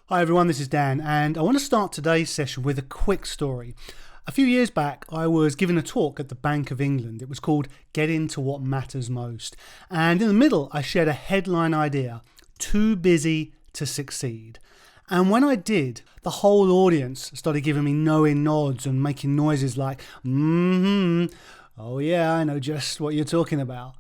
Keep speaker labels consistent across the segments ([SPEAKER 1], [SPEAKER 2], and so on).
[SPEAKER 1] Hi everyone, this is Dan, and I want to start today's session with a quick story. A few years back, I was giving a talk at the Bank of England. It was called Get Into What Matters Most. And in the middle, I shared a headline idea, too busy to succeed. And when I did, the whole audience started giving me knowing nods and making noises like, oh yeah, I know just what you're talking about.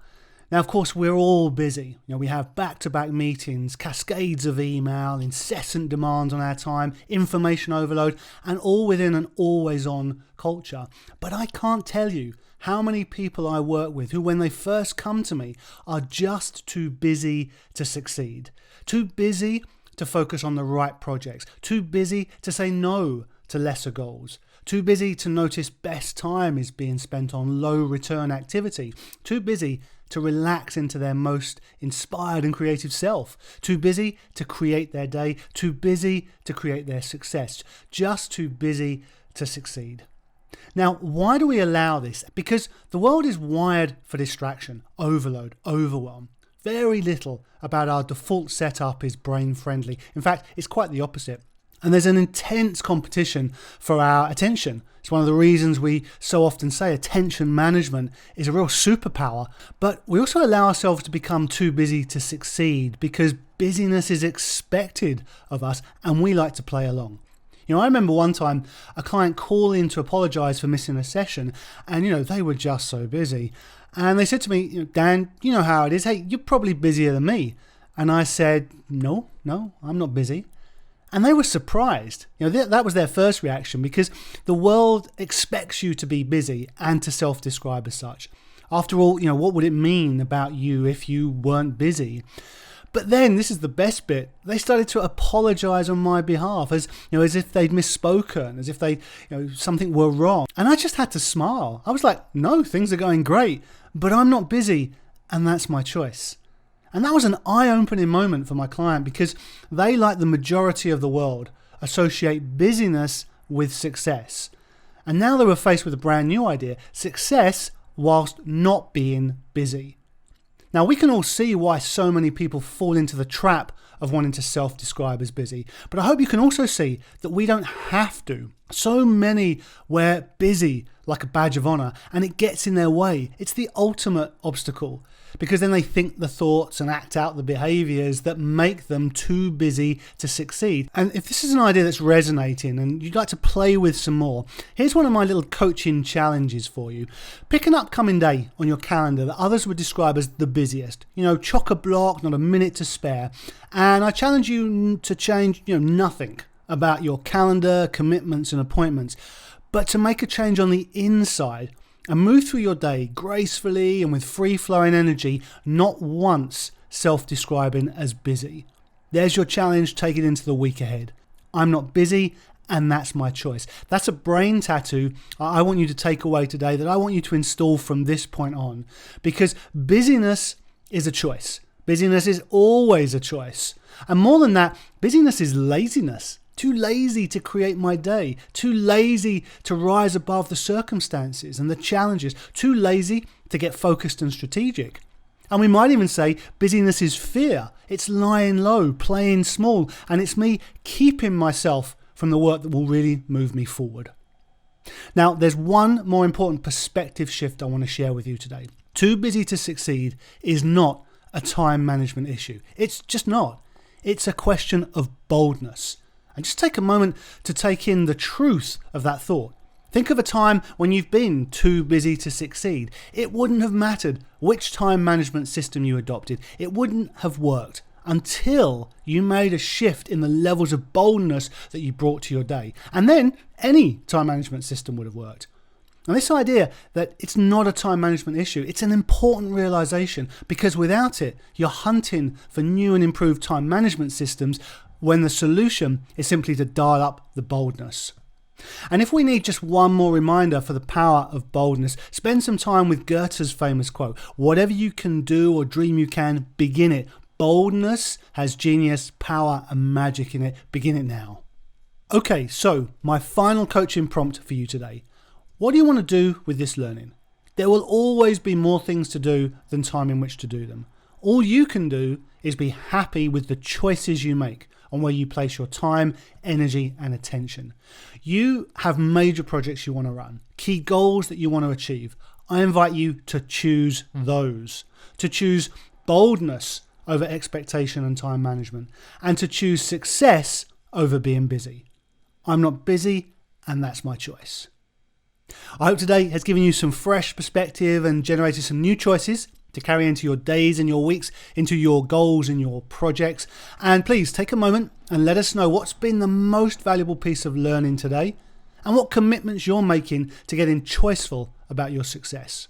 [SPEAKER 1] Now, of course, we're all busy. We have back-to-back meetings, cascades of email, incessant demands on our time, information overload, and all within an always-on culture. But I can't tell you how many people I work with who, when they first come to me, are just too busy to succeed. Too busy to focus on the right projects. Too busy to say no to lesser goals. Too busy to notice best time is being spent on low-return activity. Too busy to relax into their most inspired and creative self. Too busy to create their day. Too busy to create their success. Just too busy to succeed. Now, why do we allow this? Because the world is wired for distraction, overload, overwhelm. Very little about our default setup is brain friendly. In fact, it's quite the opposite. And there's an intense competition for our attention. It's one of the reasons we so often say attention management is a real superpower. But we also allow ourselves to become too busy to succeed because busyness is expected of us and we like to play along. I remember one time a client calling to apologize for missing a session and, they were just so busy. And they said to me, Dan, you know how it is. Hey, you're probably busier than me. And I said, no, I'm not busy. And they were surprised. That was their first reaction because the world expects you to be busy and to self-describe as such. After all, what would it mean about you if you weren't busy? But then, this is the best bit, they started to apologize on my behalf as if they'd misspoken, as if something were wrong. And I just had to smile. I was like, no, things are going great, but I'm not busy and that's my choice. And that was an eye-opening moment for my client because they, like the majority of the world, associate busyness with success. And now they were faced with a brand new idea, success whilst not being busy. Now, we can all see why so many people fall into the trap of wanting to self-describe as busy. But I hope you can also see that we don't have to. So many wear busy like a badge of honor and it gets in their way. It's the ultimate obstacle because then they think the thoughts and act out the behaviors that make them too busy to succeed. And if this is an idea that's resonating and you'd like to play with some more, here's one of my little coaching challenges for you. Pick an upcoming day on your calendar that others would describe as the busiest. Chock-a-block, not a minute to spare. And I challenge you to change, nothing about your calendar, commitments and appointments, but to make a change on the inside and move through your day gracefully and with free-flowing energy, not once self-describing as busy. There's your challenge. Take it into the week ahead. I'm not busy and that's my choice. That's a brain tattoo I want you to take away today that I want you to install from this point on because busyness is a choice. Busyness is always a choice. And more than that, busyness is laziness. Too lazy to create my day, too lazy to rise above the circumstances and the challenges, too lazy to get focused and strategic. And we might even say busyness is fear. It's lying low, playing small, and it's me keeping myself from the work that will really move me forward. Now, there's one more important perspective shift I want to share with you today. Too busy to succeed is not a time management issue. It's just not. It's a question of boldness. And just take a moment to take in the truth of that thought. Think of a time when you've been too busy to succeed. It wouldn't have mattered which time management system you adopted. It wouldn't have worked until you made a shift in the levels of boldness that you brought to your day. And then any time management system would have worked. And this idea that it's not a time management issue, it's an important realization because without it, you're hunting for new and improved time management systems when the solution is simply to dial up the boldness. And if we need just one more reminder for the power of boldness, spend some time with Goethe's famous quote, whatever you can do or dream you can, begin it. Boldness has genius, power and magic in it. Begin it now. Okay, so my final coaching prompt for you today. What do you want to do with this learning? There will always be more things to do than time in which to do them. All you can do is be happy with the choices you make. on where you place your time, energy, and attention. You have major projects you want to run, key goals that you want to achieve. I invite you to choose those, to choose boldness over expectation and time management, and to choose success over being busy. I'm not busy, and that's my choice. I hope today has given you some fresh perspective and generated some new choices to carry into your days and your weeks, into your goals and your projects. And please take a moment and let us know what's been the most valuable piece of learning today and what commitments you're making to getting choiceful about your success.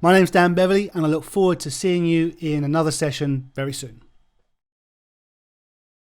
[SPEAKER 1] My name's Dan Beverley, and I look forward to seeing you in another session very soon.